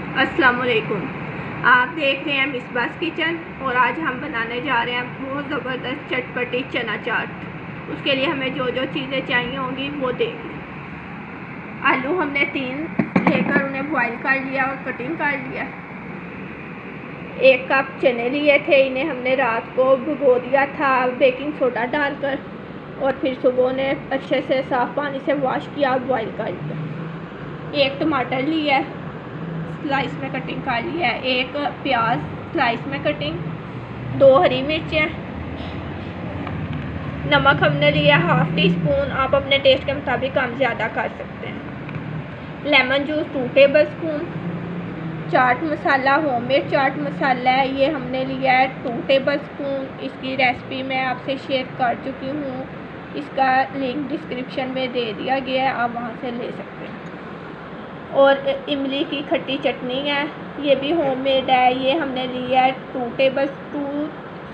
अस्सलाम वालेकुम। आप देख रहे हैं मिसबास किचन और आज हम बनाने जा रहे हैं बहुत ज़बरदस्त चटपटी चना चाट। उसके लिए हमें जो जो चीज़ें चाहिए होंगी वो देख लें। आलू हमने 3 लेकर उन्हें बॉईल कर लिया और कटिंग कर लिया। 1 कप चने लिए थे, इन्हें हमने रात को भिगो दिया था बेकिंग सोडा डालकर और फिर सुबह ने अच्छे से साफ़ पानी से वॉश किया और बॉईल कर लिया। 1 टमाटर लिया स्लाइस में कटिंग कर लिया है, 1 प्याज स्लाइस में कटिंग, 2 हरी मिर्चें, नमक हमने लिया 1/2 टी स्पून, आप अपने टेस्ट के मुताबिक कम ज़्यादा कर सकते हैं। Lemon juice 2 table spoon, chaat masala homemade chaat masala है, ये हमने लिया है 2 टेबल स्पून। इसकी रेसिपी मैं आपसे शेयर कर चुकी हूँ, इसका लिंक डिस्क्रिप्शन में दे दिया गया है, आप वहाँ से ले सकते हैं। और इमली की खट्टी चटनी है, ये भी होममेड है, ये हमने लिया है 2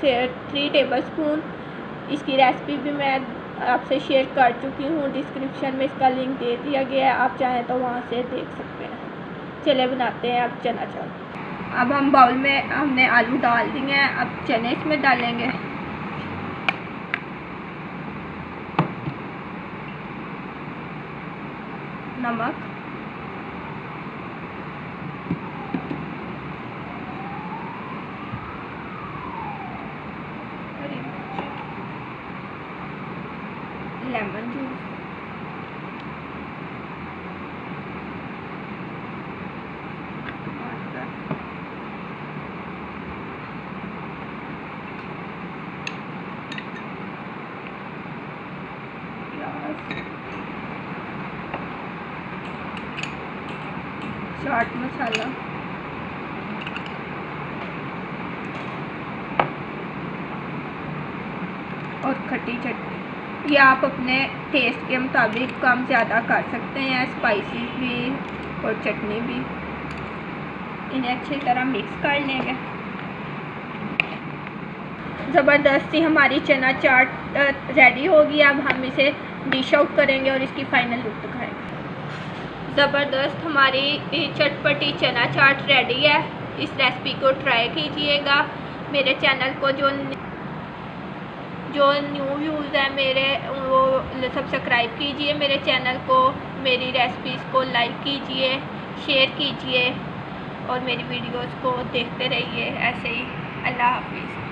से 3 टेबल स्पून। इसकी रेसिपी भी मैं आपसे शेयर कर चुकी हूँ, डिस्क्रिप्शन में इसका लिंक दे दिया गया है, आप चाहें तो वहाँ से देख सकते हैं। चले बनाते हैं अब चना चाट। अब हम बाउल में हमने आलू डाल दिए हैं, अब चने इसमें डालेंगे। नमक, लेमन जूस, चाट मसाला, और खट्टी चटनी। ये आप अपने टेस्ट के मुताबिक कम ज़्यादा कर सकते हैं, स्पाइसी भी और चटनी भी। इन्हें अच्छी तरह मिक्स कर लेंगे। ज़बरदस्त सी हमारी चना चाट रेडी होगी। अब हम इसे डिश आउट करेंगे और इसकी फाइनल लुक दिखाएंगे। ज़बरदस्त हमारी चटपटी चना चाट रेडी है। इस रेसिपी को ट्राई कीजिएगा। मेरे चैनल को जो न्यू व्यूज़ है मेरे, वो सब्सक्राइब कीजिए मेरे चैनल को, मेरी रेसिपीज़ को लाइक कीजिए, शेयर कीजिए और मेरी वीडियोज़ को देखते रहिए ऐसे ही। अल्लाह हाफिज़।